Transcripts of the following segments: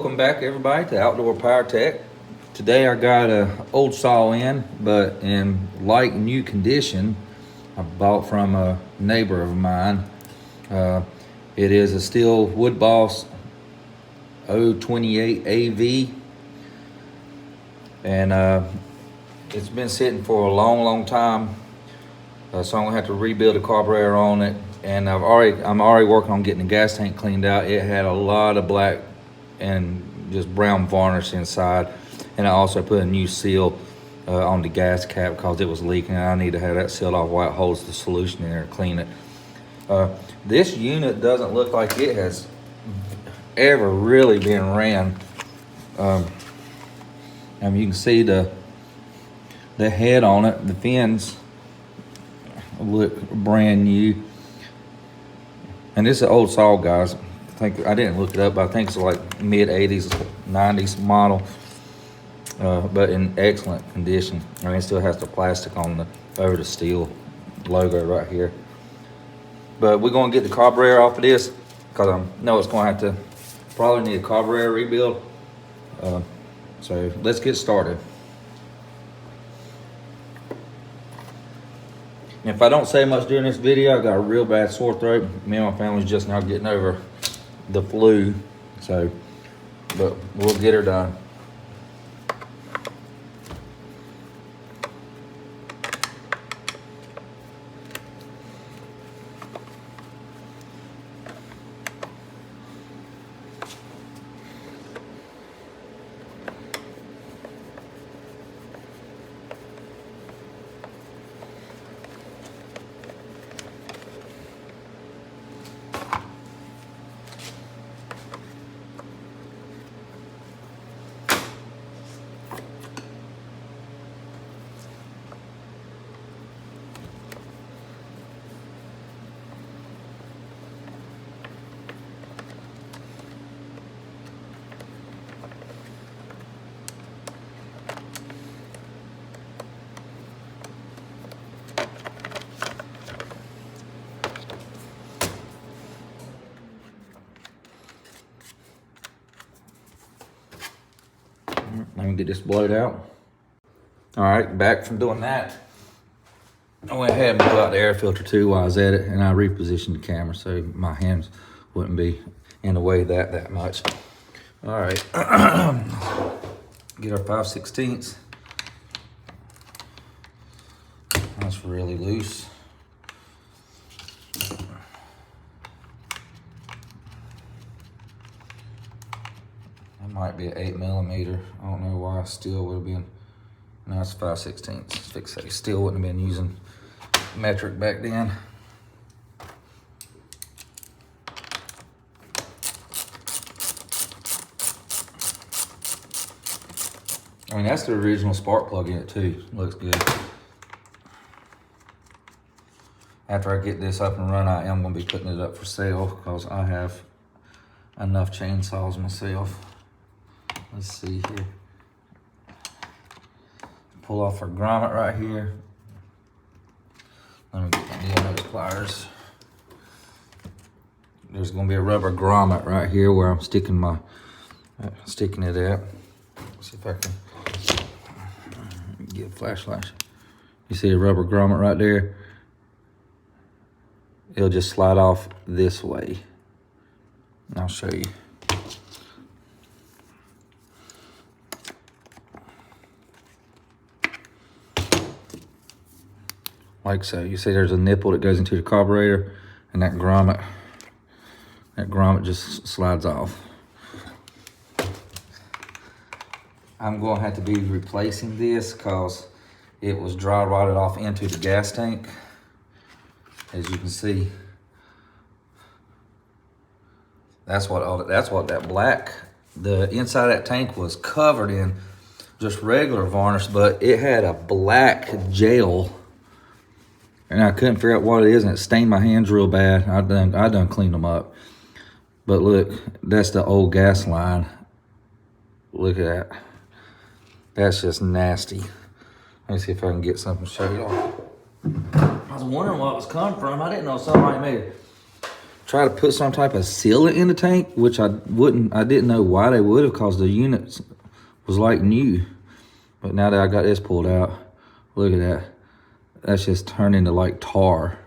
welcome back everybody to Outdoor Power Tech. Today I got a old saw in, but in like new condition. I bought from a neighbor of mine. It is a Stihl Wood Boss 028av, and it's been sitting for a long time. So I'm gonna have to rebuild the carburetor on it, and I'm already working on getting the gas tank cleaned out. It had a lot of black and just brown varnish inside, and I also put a new seal on the gas cap because it was leaking. I need to have that sealed off while it holds the solution in there and clean it. This unit doesn't look like it has ever really been ran. You can see the head on it, the fins look brand new, and this is an old saw, guys. I didn't look it up, but I think it's like mid 80s 90s model, but in excellent condition. I mean, it still has the plastic on over the Stihl logo right here. But we're gonna get the carburetor off of this because I know it's gonna have to probably need a carburetor rebuild. So let's get started. And if I don't say much during this video, I got a real bad sore throat. Me and my family's just now getting over the flu, but we'll get her done. Let me get this blowed out. All right, back from doing that, I went ahead and blew out the air filter too while I was at it, and I repositioned the camera so my hands wouldn't be in the way that much. All right, get our 5/16. That's really loose. Might be an 8mm. I don't know why Stihl would have been. No, it's 5/16. Fixate. Stihl wouldn't have been using metric back then. I mean, that's the original spark plug in it too. Looks good. After I get this up and run, I am going to be putting it up for sale because I have enough chainsaws myself. Let's see here. Pull off our grommet right here. Let me get my nail nose pliers. There's gonna be a rubber grommet right here where I'm sticking it at. Let's see if I can get a flashlight. You see a rubber grommet right there? It'll just slide off this way. And I'll show you. Like so. You see there's a nipple that goes into the carburetor, and that grommet just slides off. I'm going to have to be replacing this because it was dry rotted off into the gas tank. As you can see, that's what that black, the inside of that tank was covered in just regular varnish, but it had a black gel. And I couldn't figure out what it is, and it stained my hands real bad. I done cleaned them up. But look, that's the old gas line. Look at that. That's just nasty. Let me see if I can get something to show you all. I was wondering where it was coming from. I didn't know somebody made a try to put some type of sealant in the tank, which I didn't know why they would have, because the unit was like new. But now that I got this pulled out, look at that. That's just turned into like tar.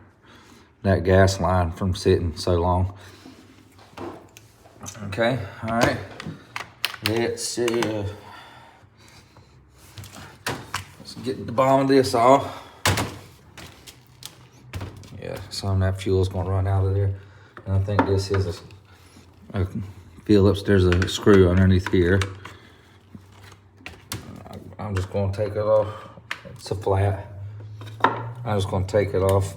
That gas line from sitting so long. Okay, all right. Let's get the bottom of this off. Yeah, some of that fuel's gonna run out of there. And I think this is a Phillips. There's a screw underneath here. I'm just gonna take it off. It's a flat. I'm just gonna take it off.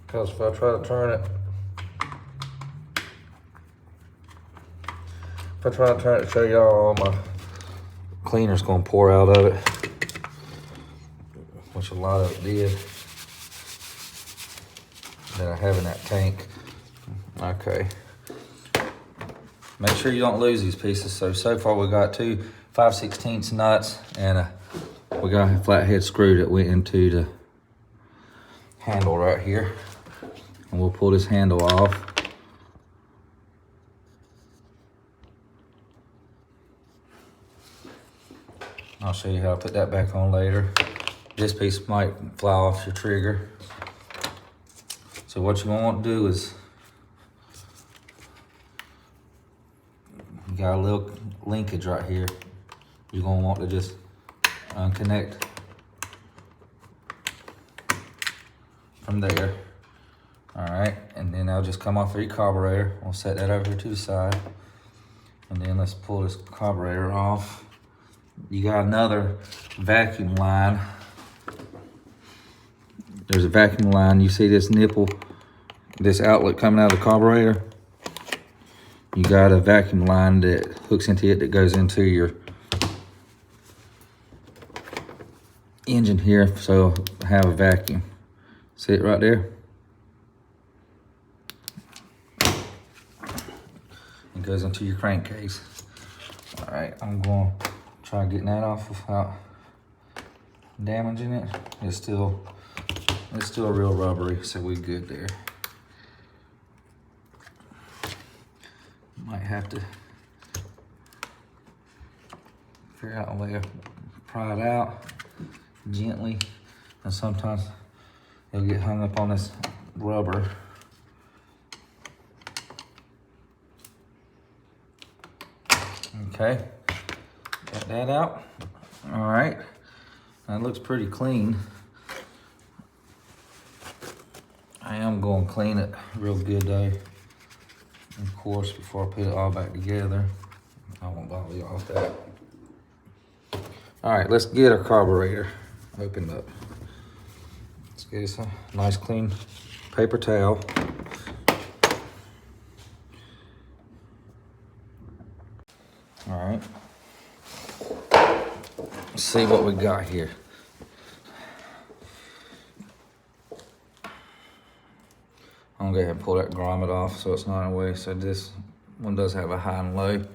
Because if I try to turn it, to show y'all, all my cleaner's gonna pour out of it, which a lot of it did that I have in that tank. Okay. Make sure you don't lose these pieces. So far we got two 5/16 nuts, and we got a flathead screw that went into the handle right here. And we'll pull this handle off. I'll show you how to put that back on later. This piece might fly off your trigger. So what you're gonna want to do is, you got a little linkage right here. You're gonna want to just unconnect from there. All right, and then I'll just come off of your carburetor. We'll set that over to the side. And then let's pull this carburetor off. You got another vacuum line. There's a vacuum line. You see this nipple, this outlet coming out of the carburetor? You got a vacuum line that hooks into it that goes into your engine here, so have a vacuum. See it right there? It goes into your crankcase. All right, I'm going to try getting that off without damaging it. It's still real rubbery, so we good there. Might have to figure out a way to pry it out gently, and sometimes it'll get hung up on this rubber. Okay, got that out. All right, that looks pretty clean. I am going to clean it real good though, of course, before I put it all back together. I won't bother you off that. All right, let's get our carburetor opened up. Let's get us a nice clean paper towel. All right, let's see what we got here. I'm gonna go ahead and pull that grommet off so it's not in the way. So this one does have a high and low.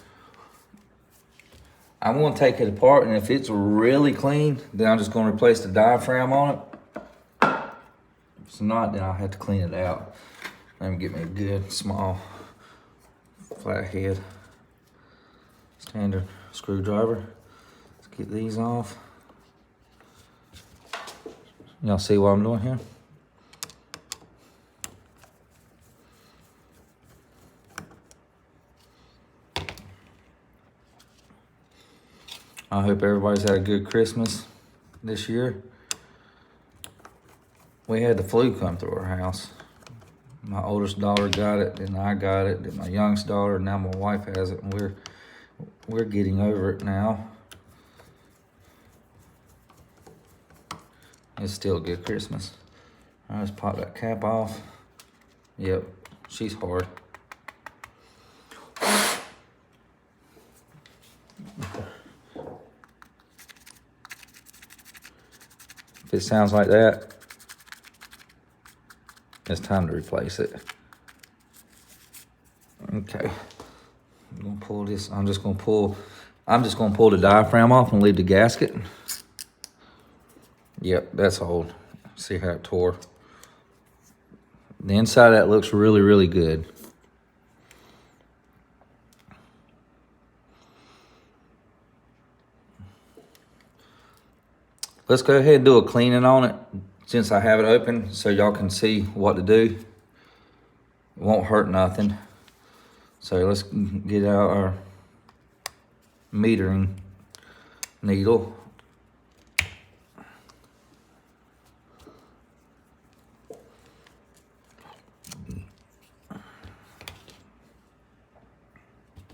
I'm gonna take it apart, and if it's really clean, then I'm just gonna replace the diaphragm on it. If it's not, then I'll have to clean it out. Let me get me a good small flathead standard screwdriver. Let's get these off. Y'all see what I'm doing here? I hope everybody's had a good Christmas this year. We had the flu come through our house. My oldest daughter got it, then I got it, then my youngest daughter, and now my wife has it, and we're getting over it now. It's still a good Christmas. I just pop that cap off. Yep, she's hard. If it sounds like that, it's time to replace it. Okay, I'm gonna pull this. I'm just gonna pull the diaphragm off and leave the gasket. Yep, that's old. See how it tore. The inside of that looks really, really good. Let's go ahead and do a cleaning on it since I have it open so y'all can see what to do. It won't hurt nothing. So let's get out our metering needle.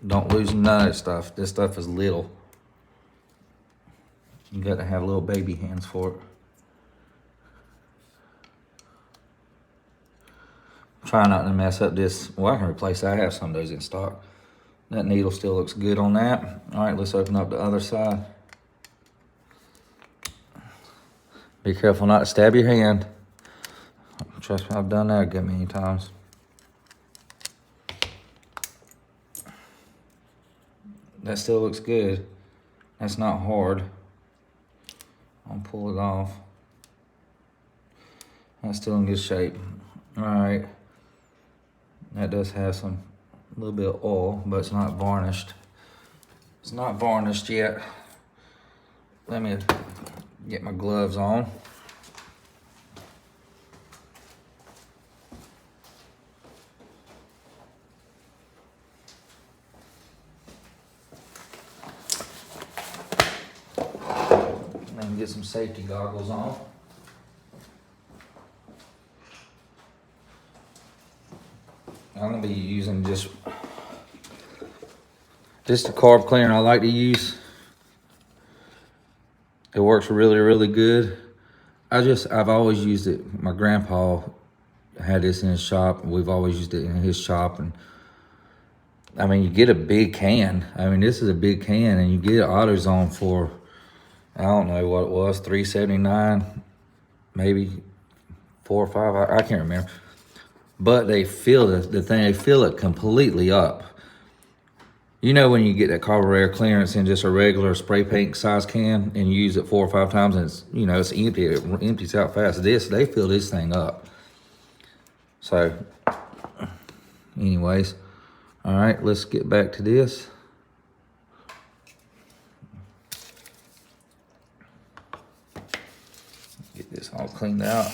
Don't lose none of that stuff. This stuff is little. You got to have little baby hands for it. Try not to mess up this. Well, I can replace that. I have some of those in stock. That needle still looks good on that. All right, let's open up the other side. Be careful not to stab your hand. Trust me, I've done that a good many times. That still looks good. That's not hard. I'll pull it off. That's still in good shape. All right. That does have a little bit of oil, but it's not varnished. It's not varnished yet. Let me get my gloves on. Let me get some safety goggles on. I'm gonna be using just a carb cleaner I like to use. It works really, really good. I've always used it. My grandpa had this in his shop. We've always used it in his shop. And I mean, you get a big can. I mean, this is a big can, and you get AutoZone for, I don't know what it was, $3.79, maybe 4 or 5. I can't remember. But they fill the thing. They fill it completely up. You know when you get that carburetor clearance in just a regular spray paint size can and you use it 4 or 5 times and it's, you know, it's empty. It empties out fast. They fill this thing up. So, anyways, all right, let's get back to this. Get this all cleaned out.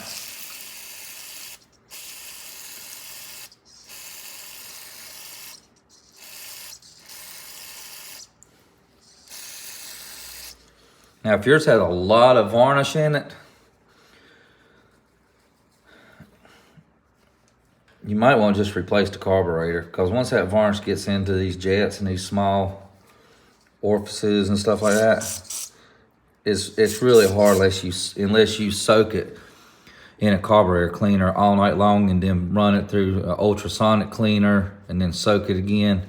Now, if yours has a lot of varnish in it, you might want to just replace the carburetor, because once that varnish gets into these jets and these small orifices and stuff like that, it's really hard unless you soak it in a carburetor cleaner all night long and then run it through an ultrasonic cleaner and then soak it again.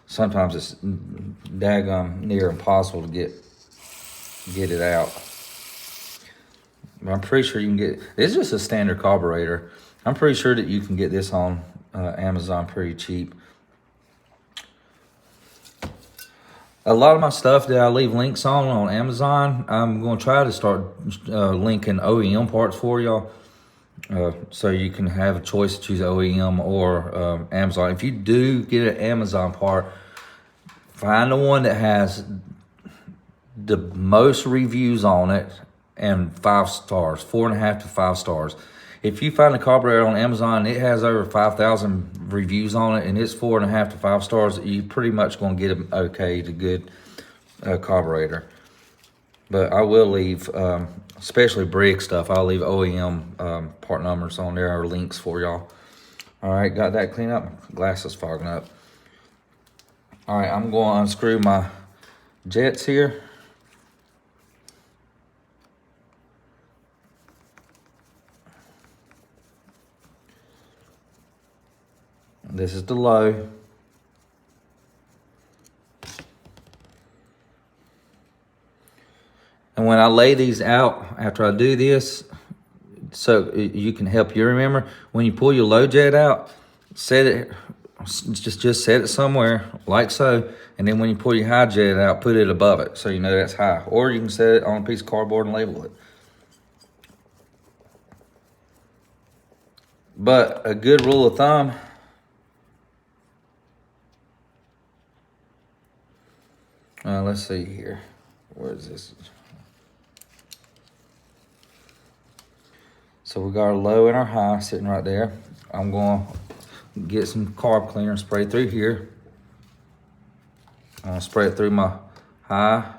Sometimes it's daggum near impossible to get it out. But I'm pretty sure you can get, it's just a standard carburetor. I'm pretty sure that you can get this on Amazon pretty cheap. A lot of my stuff that I leave links on Amazon, I'm going to try to start linking OEM parts for y'all. So you can have a choice to choose OEM or Amazon. If you do get an Amazon part, find the one that has the most reviews on it and 5 stars, 4.5 to 5 stars. If you find a carburetor on Amazon, it has over 5,000 reviews on it and it's 4.5 to 5 stars, you pretty much gonna get an okay to good carburetor. But I will leave, especially brick stuff, I'll leave OEM part numbers on there or links for y'all. All right, got that cleaned up. Glass is fogging up. All right, I'm going to unscrew my jets here. This is the low. And when I lay these out, after I do this, so you can help you remember, when you pull your low jet out, set it, just set it somewhere like so. And then when you pull your high jet out, put it above it so you know that's high. Or you can set it on a piece of cardboard and label it. But a good rule of thumb, let's see here. Where is this? So we got our low and our high sitting right there. I'm going to get some carb cleaner and spray through here. I'm going to spray it through my high.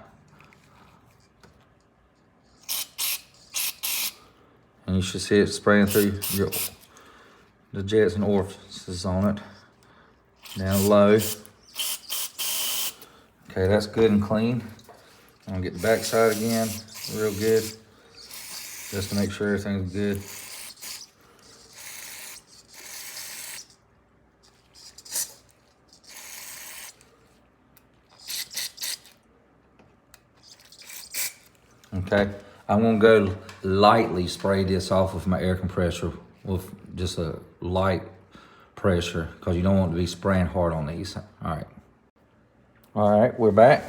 And you should see it spraying through the jets and orifices on it. Down low. Okay, that's good and clean. I'm gonna get the back side again, real good, just to make sure everything's good. Okay, I'm gonna go lightly spray this off with my air compressor with just a light pressure, because you don't want to be spraying hard on these. All right, we're back.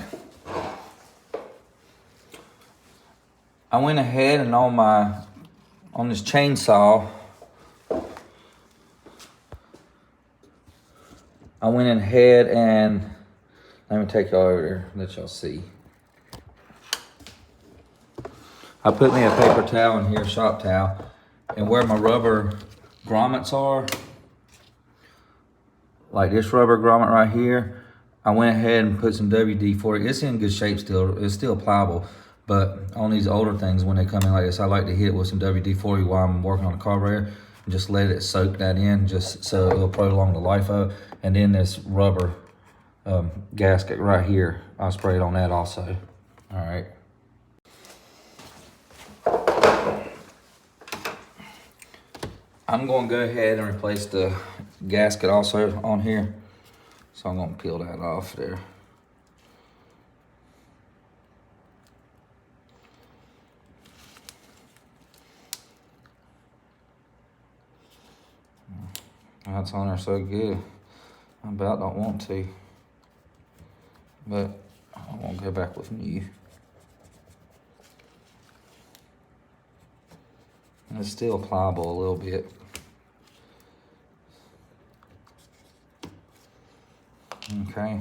I went ahead and on this chainsaw, I went ahead and, let me take y'all over there, let y'all see. I put me a paper towel in here, shop towel, and where my rubber grommets are, like this rubber grommet right here, I went ahead and put some WD-40. It's in good shape still, it's still pliable, but on these older things, when they come in like this, I like to hit it with some WD-40 while I'm working on the carburetor, and just let it soak that in, just so it'll prolong the life of it. And then this rubber gasket right here, I'll spray it on that also. All right. I'm going to go ahead and replace the gasket also on here. So I'm going to peel that off there. That's on there so good. I about don't want to. But I won't go back with new. And it's still pliable a little bit. Okay.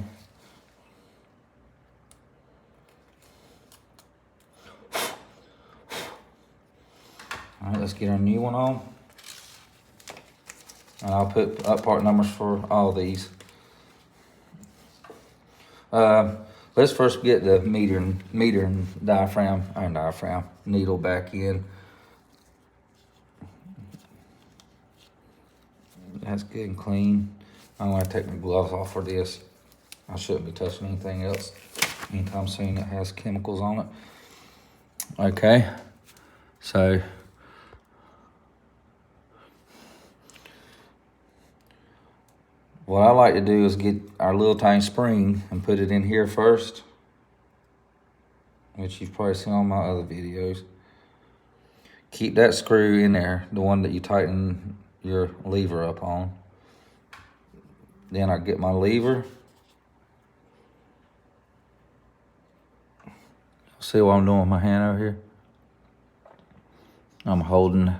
All right, let's get our new one on. And I'll put up part numbers for all these. Let's first get the meter and diaphragm needle back in. That's good and clean. I'm gonna take my gloves off for this. I shouldn't be touching anything else anytime soon that has chemicals on it. Okay, so what I like to do is get our little tiny spring and put it in here first, which you've probably seen on my other videos. Keep that screw in there, the one that you tighten your lever up on. Then I get my lever. See what I'm doing with my hand over here? I'm holding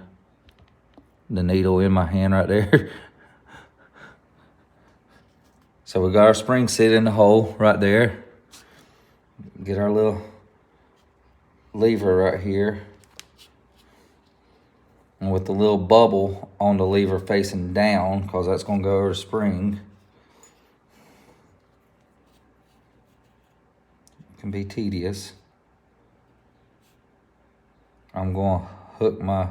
the needle in my hand right there. So we got our spring set in the hole right there. Get our little lever right here. And with the little bubble on the lever facing down, because that's going to go over the spring. It can be tedious. I'm going to hook my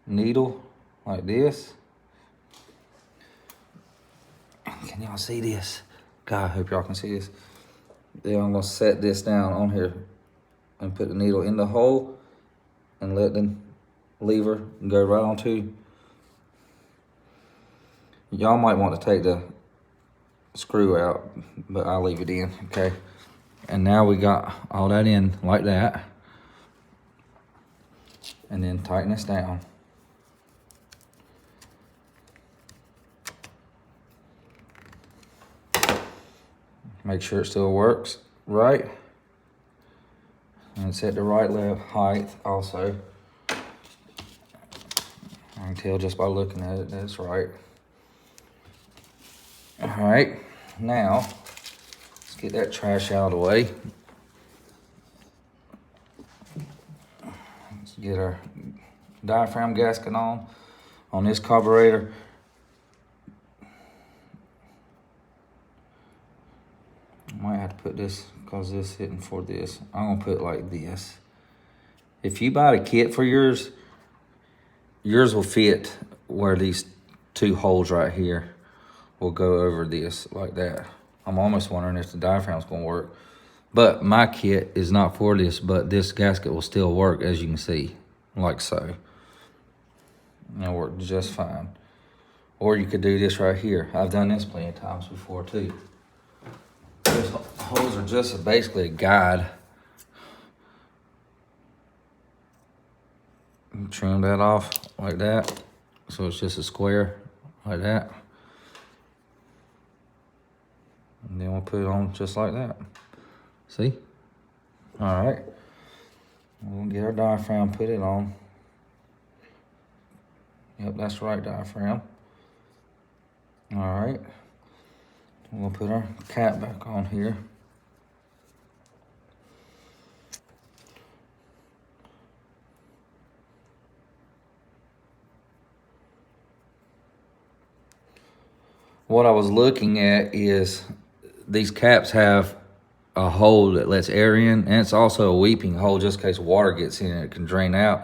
needle like this. Can y'all see this? God, I hope y'all can see this. Then I'm going to set this down on here and put the needle in the hole and let the lever go right onto. Y'all might want to take the screw out, but I'll leave it in, okay? And now we got all that in like that. And then tighten this down. Make sure it still works right. And it's at the right height also. All I can tell just by looking at it, that's right. All right, now let's get that trash out of the way. Let's get our diaphragm gasket on this carburetor. I might have to put this, because this is hitting for this. I'm gonna put it like this. If you buy the kit for yours, yours will fit where these two holes right here will go over this like that. I'm almost wondering if the diaphragm's gonna work. But my kit is not for this, but this gasket will still work, as you can see, like so. It'll work just fine. Or you could do this right here. I've done this plenty of times before too. These holes are just basically a guide. Trim that off like that. So it's just a square like that. And then we'll put it on just like that. See? All right. We'll get our diaphragm, put it on. Yep, that's right, diaphragm. All right. We'll put our cap back on here. What I was looking at is these caps have a hole that lets air in, and it's also a weeping hole just in case water gets in it can drain out.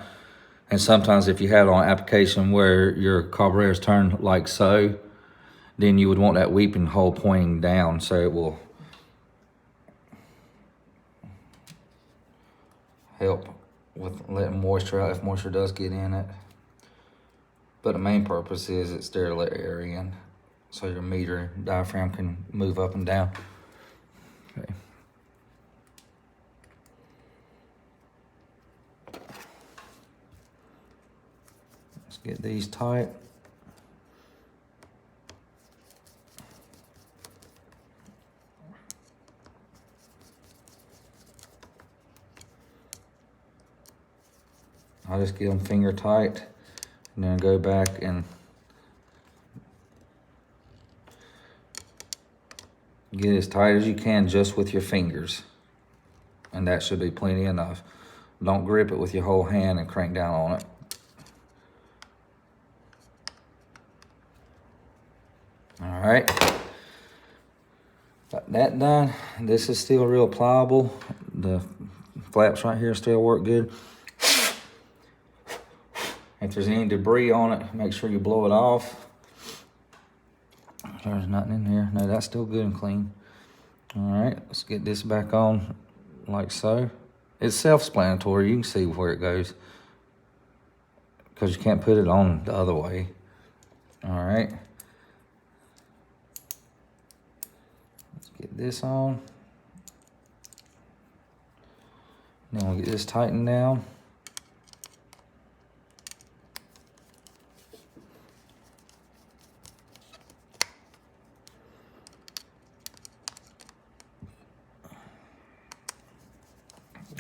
And sometimes if you have it on application where your carburetor is turned like so, then you would want that weeping hole pointing down so it will help with letting moisture out if moisture does get in it. But the main purpose is it's there to let air in so your meter diaphragm can move up and down. Okay. Let's get these tight. I'll just get them finger tight and then go back and get as tight as you can just with your fingers. And that should be plenty enough. Don't grip it with your whole hand and crank down on it. All right, got that done. This is still real pliable. The flaps right here still work good. If there's any debris on it, make sure you blow it off. There's nothing in here. No, that's still good and clean. All right, let's get this back on like so. It's self-explanatory. You can see where it goes because you can't put it on the other way. All right. Let's get this on. Then we'll get this tightened down.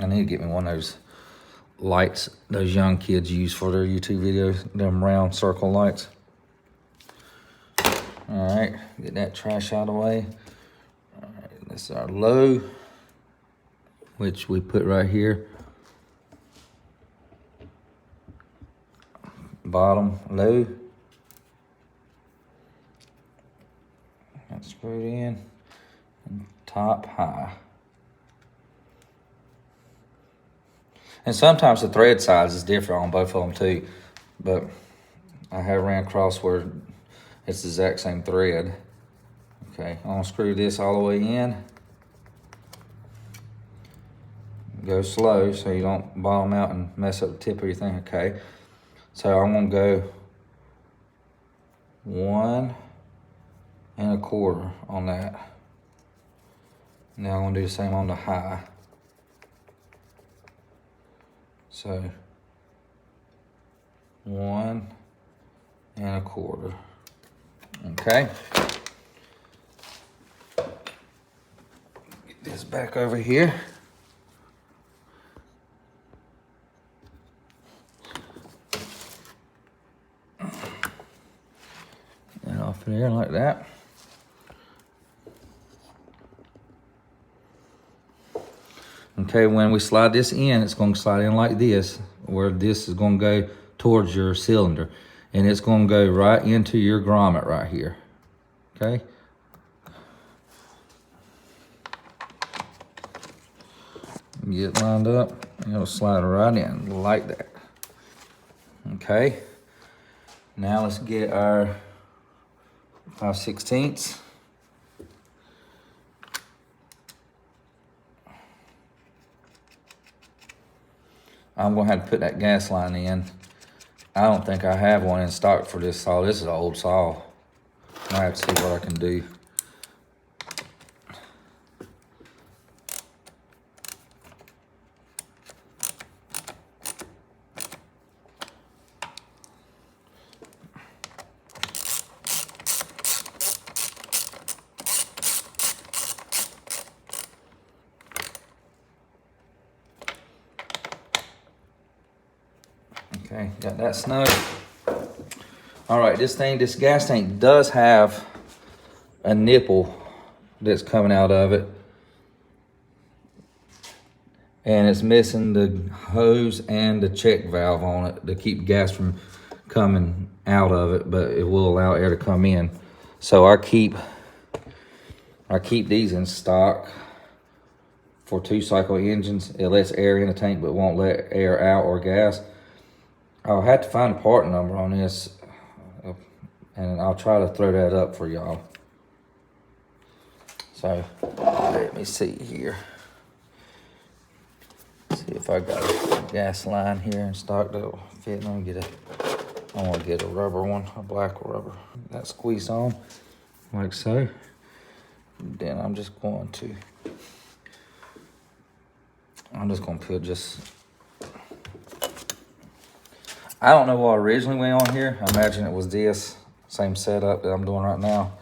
I need to get me one of those lights those young kids use for their YouTube videos, them round circle lights. All right, get that trash out of the way. All right, this is our low, which we put right here. Bottom low. That's screwed in. And top high. And sometimes the thread size is different on both of them too, but I have ran across where it's the exact same thread. Okay, I'm gonna screw this all the way in. Go slow so you don't bottom out and mess up the tip of your thing, okay? So I'm gonna go 1 1/4 on that. Now I'm gonna do the same on the high. So 1 1/4. Okay. Get this back over here. off there like that. Okay, when we slide this in, it's going to slide in like this, where this is going to go towards your cylinder. And it's going to go right into your grommet right here. Okay? Get it lined up, and it'll slide right in like that. Okay? Now let's get our 5/16. I'm gonna have to put that gas line in. I don't think I have one in stock for this saw. This is an old saw. I have to see what I can do. Okay, got that snug. All right, this gas tank does have a nipple that's coming out of it. And it's missing the hose and the check valve on it to keep gas from coming out of it, but it will allow air to come in. So I keep these in stock for 2-cycle engines. It lets air in the tank but won't let air out or gas. I'll have to find a part number on this, and I'll try to throw that up for y'all. So let me see here. See if I got a gas line here in stock that'll fit. I want to get a rubber one, a black rubber. That squeeze on like so. Then I'm just going to put just. I don't know what originally went on here. I imagine it was this same setup that I'm doing right now.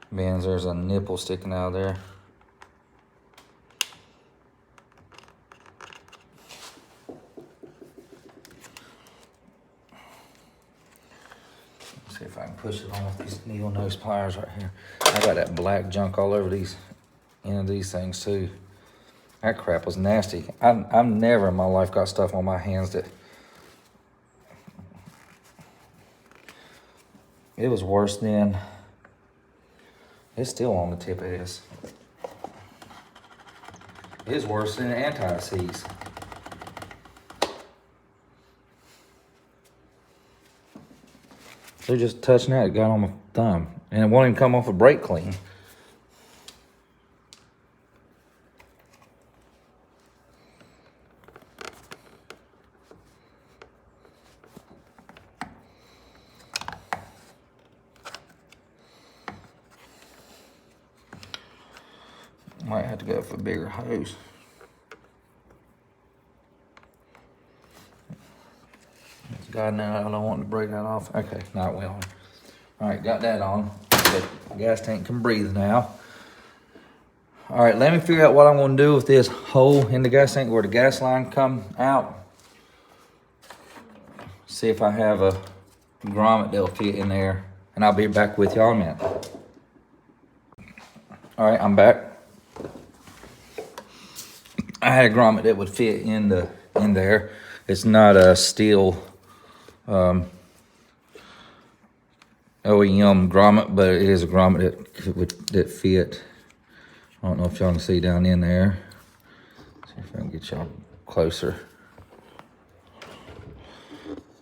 Means there's a nipple sticking out of there. Let's see if I can push it on with these needle nose pliers right here. I got that black junk all over these end of these things too. That crap was nasty. I've never in my life got stuff on my hands that... It was worse than... It's still on the tip of this. It's worse than anti-seize. So just touching that, it got on my thumb. And it won't even come off a brake clean. Might have to go for a bigger hose. God, now I don't want to break that off. Okay, now it went on. All right, got that on. The gas tank can breathe now. All right, let me figure out what I'm going to do with this hole in the gas tank where the gas line come out. See if I have a grommet that'll fit in there, and I'll be back with y'all in a minute. All right, I'm back. I had a grommet that would fit in there. It's not a Stihl OEM grommet, but it is a grommet that fit. I don't know if y'all can see down in there. See if I can get y'all closer.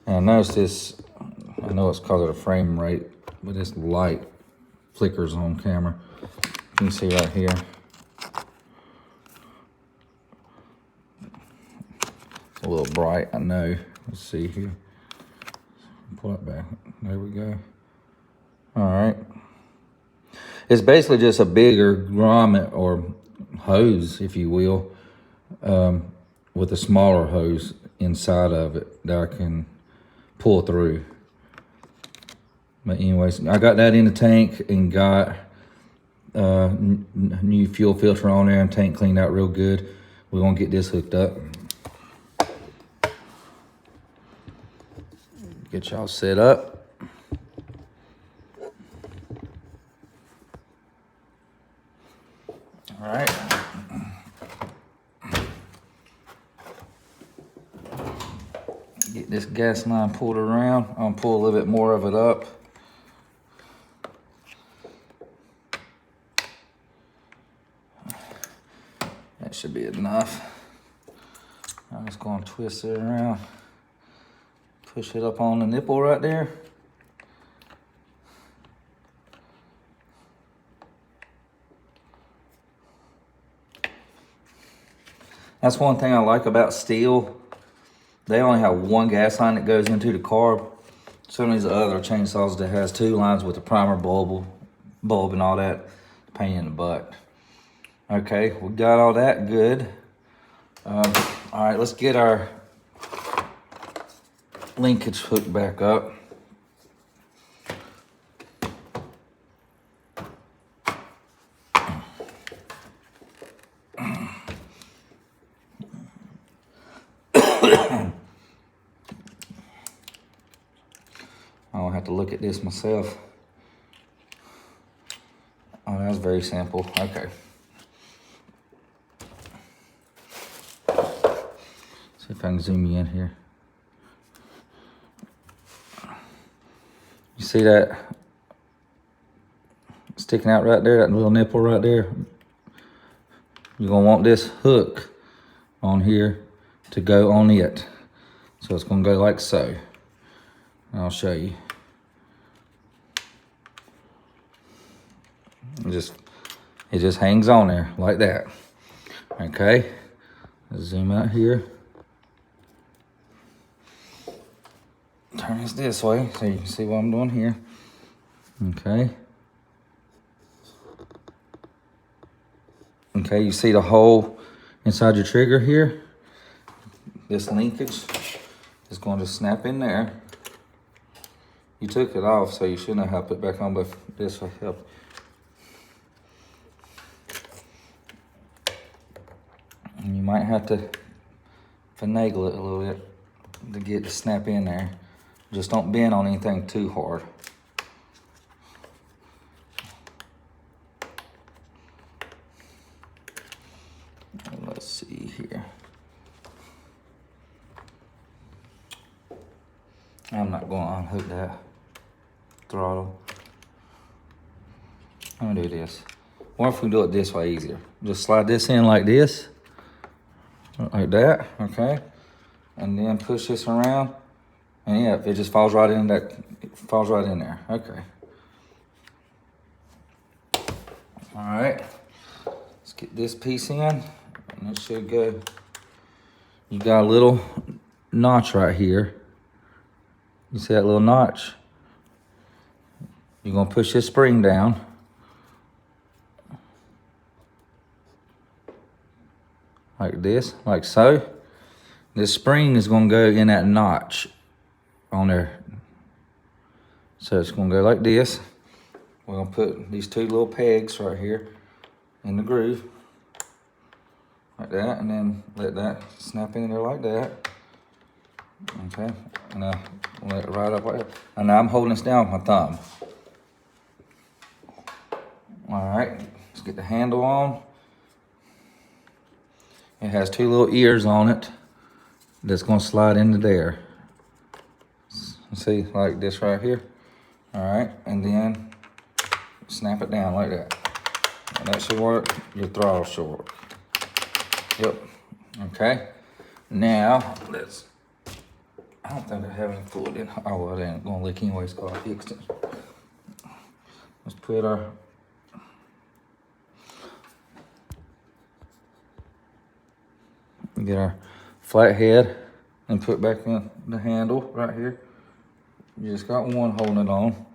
And I noticed this. I know it's because of the frame rate, but this light flickers on camera. You can see right here. A little bright, I know. Let's see here. Pull it back. There we go. All right. It's basically just a bigger grommet or hose, if you will, with a smaller hose inside of it that I can pull through. But anyways, I got that in the tank and got new fuel filter on there and tank cleaned out real good. We're gonna get this hooked up. Get y'all set up. All right. Get this gas line pulled around. I'm gonna pull a little bit more of it up. That should be enough. I'm just gonna twist it around. Push it up on the nipple right there. That's one thing I like about Stihl. They only have one gas line that goes into the carb. Some of these other chainsaws that has two lines with the primer bulb and all that, pain in the butt. Okay, we got all that good. All right, let's get our linkage hooked back up. I'll have to look at this myself. Oh, that's very simple. Okay. See if I can zoom you in here. You see that sticking out right there, that little nipple right there? You're gonna want this hook on here to go on it. So it's gonna go like so. I'll show you. It just hangs on there like that. Okay. Let's zoom out here. Turn this way so you can see what I'm doing here. Okay. Okay, you see the hole inside your trigger here? This linkage is going to snap in there. You took it off, so you shouldn't have put it back on, but this will help. And you might have to finagle it a little bit to get it to snap in there. Just don't bend on anything too hard. Let's see here. I'm not going to unhook that throttle. I'm gonna do this. What if we do it this way easier? Just slide this in like this, like that, okay? And then push this around, and yeah, it just falls right in that, it falls right in there, okay. All right, let's get this piece in, and it should go. You got a little notch right here. You see that little notch? You're gonna push this spring down. Like this, like so. This spring is gonna go in that notch on there. So it's gonna go like this. We're gonna put these two little pegs right here in the groove. Like that, and then let that snap in there like that. Okay, and I'll let it right up like that. And now I'm holding this down with my thumb. All right, let's get the handle on. It has two little ears on it that's gonna slide into there. See, like this right here. All right, and then snap it down like that. And that should work, your throttle should work. Yep, okay. Now, I don't think I have any fluid in. Oh, well, it ain't gonna leak anyways, because I fixed it. Let's put our get our flat head and put back in the handle right here. You just got one holding it on.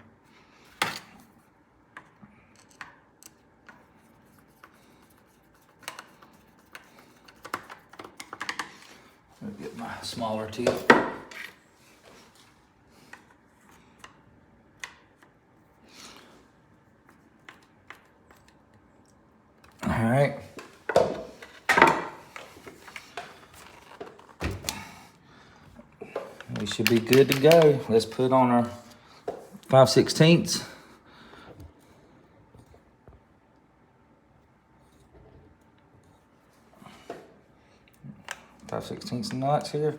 I'll get my smaller tip. All right. We should be good to go. Let's put on our 5/16. 5/16 nuts here.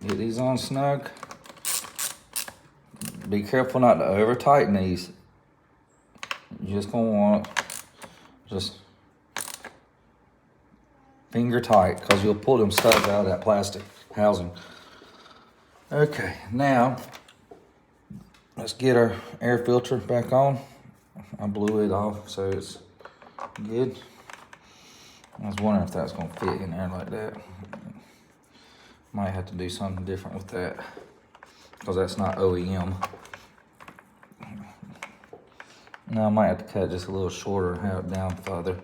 Get these on snug. Be careful not to over tighten these. You're just gonna want just finger tight, because you'll pull them studs out of that plastic housing. Okay, now let's get our air filter back on. I blew it off, so it's good. I was wondering if that's gonna fit in there like that. Might have to do something different with that, because that's not OEM. Now I might have to cut it just a little shorter and have it down further.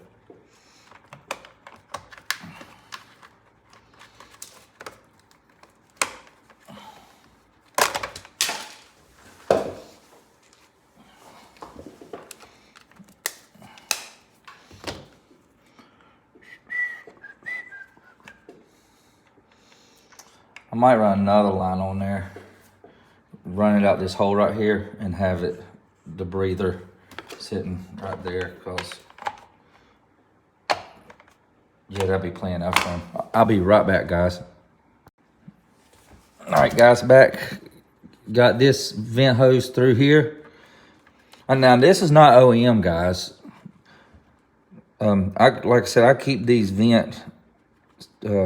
I might run another line on there, run it out this hole right here, and have it, the breather, sitting right there, because yeah, that'll be plenty enough for 'em. I'll be right back, guys. All right, guys, back. Got this vent hose through here. And now this is not OEM, guys. Like I said, I keep these vent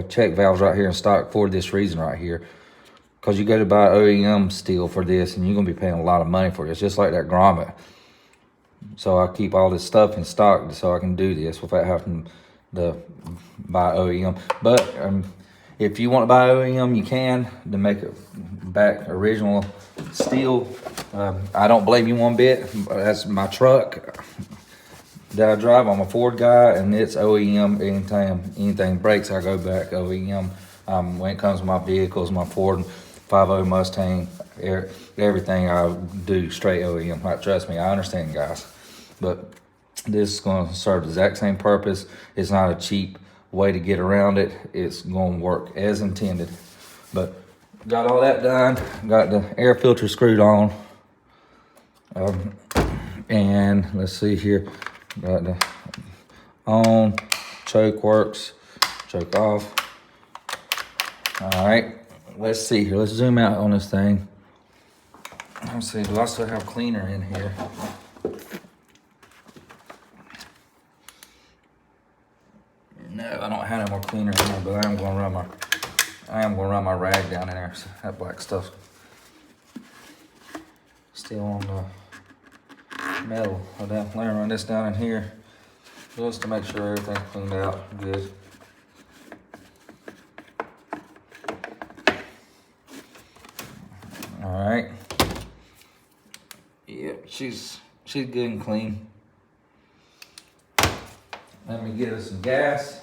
check valves right here in stock for this reason right here, because you go to buy OEM Stihl for this and you're gonna be paying a lot of money for this, just like that grommet. So I keep all this stuff in stock so I can do this without having to buy OEM. But if you want to buy OEM, you can, to make it back original Stihl. I don't blame you one bit. That's my truck that I drive. I'm a Ford guy, and it's OEM. Anytime anything breaks, I go back OEM. When it comes to my vehicles, my Ford 5.0 Mustang, everything I do straight OEM. Like, trust me, I understand, guys. But this is going to serve the exact same purpose. It's not a cheap way to get around it. It's going to work as intended. But got all that done. Got the air filter screwed on. And let's see here. Got the on, choke works, choke off. All right, let's see here. Let's zoom out on this thing. Let's see, do I still have cleaner in here? No, I don't have any more cleaner in here, but I am gonna run my rag down in there. So that black stuff still on the metal. I'll definitely run this down in here just to make sure everything's cleaned out good. All right. Yep, she's good and clean. Let me get her some gas.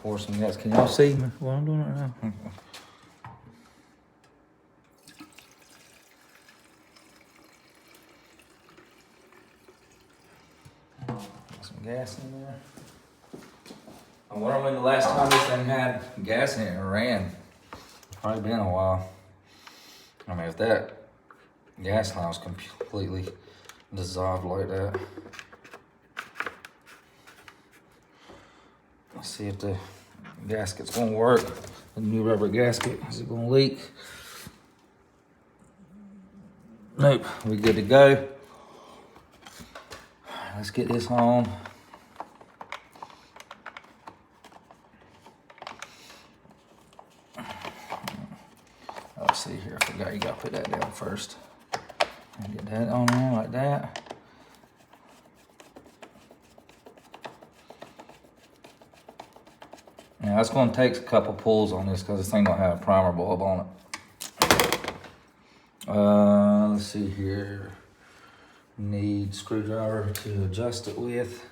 Pour some gas. Can y'all see what I'm doing right now? Some gas in there. I wonder when the last time this thing had gas in it and ran. Probably been a while. I mean, if that gas line was completely dissolved like that. Let's see if the gasket's gonna work. The new rubber gasket, is it gonna leak? Nope, we good to go. Let's get this on. Let's see here, I forgot you gotta put that down first. And get that on there like that. Now that's gonna take a couple pulls on this because this thing don't have a primer bulb on it. Let's see here. Need screwdriver to adjust it with.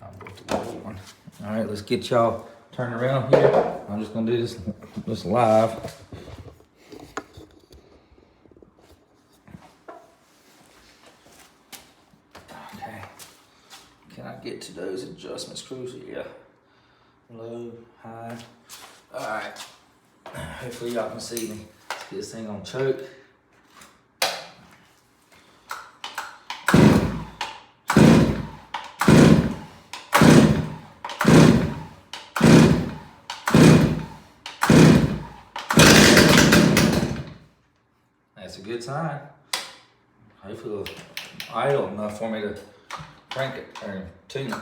I'll put the gold one. All right, let's get y'all turned around here. I'm just gonna do this live. Okay, can I get to those adjustment screws? Yeah, low, high. All right, hopefully y'all can see me. Let's get this thing on choke. That's a good sign. Hopefully it'll idle enough for me to crank it or tune it.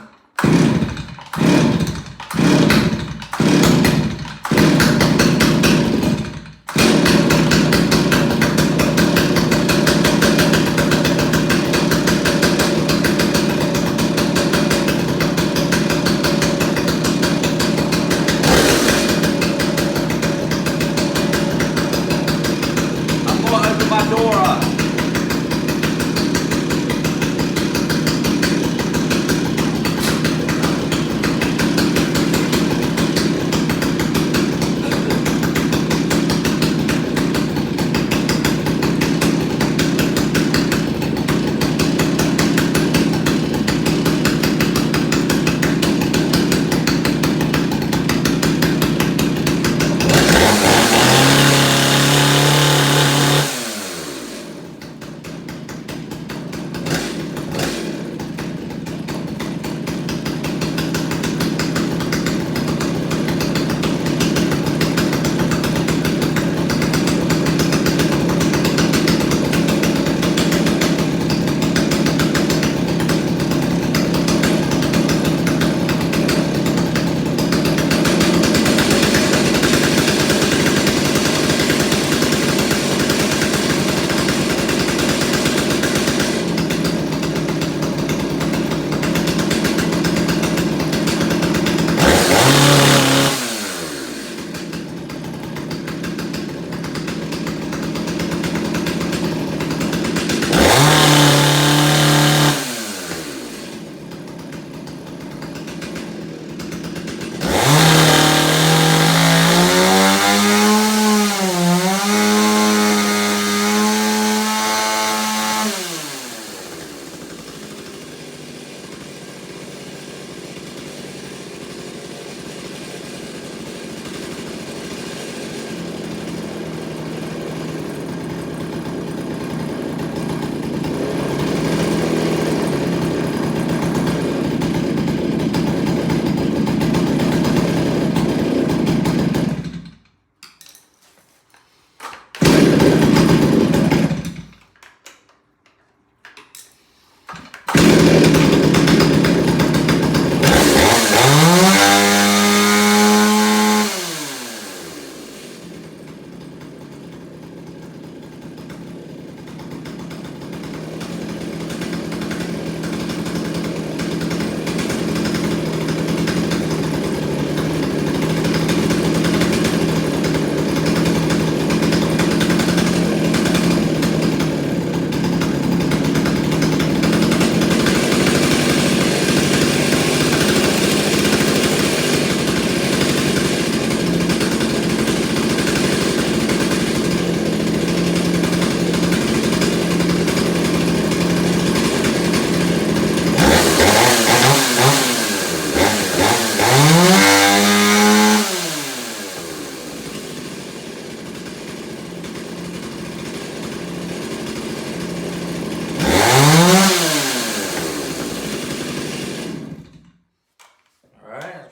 I'm going to open my door up.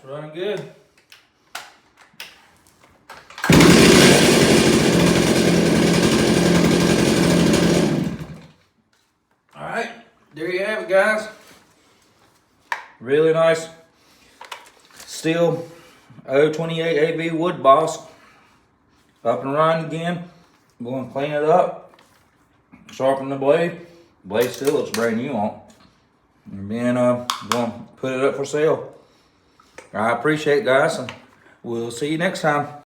Running good. All right, there you have it, guys. Really nice Stihl 028av wood boss. Up and running again. I'm going to clean it up, sharpen the blade. The blade still looks brand new on. And then I'm going to put it up for sale. I appreciate it, guys, and we'll see you next time.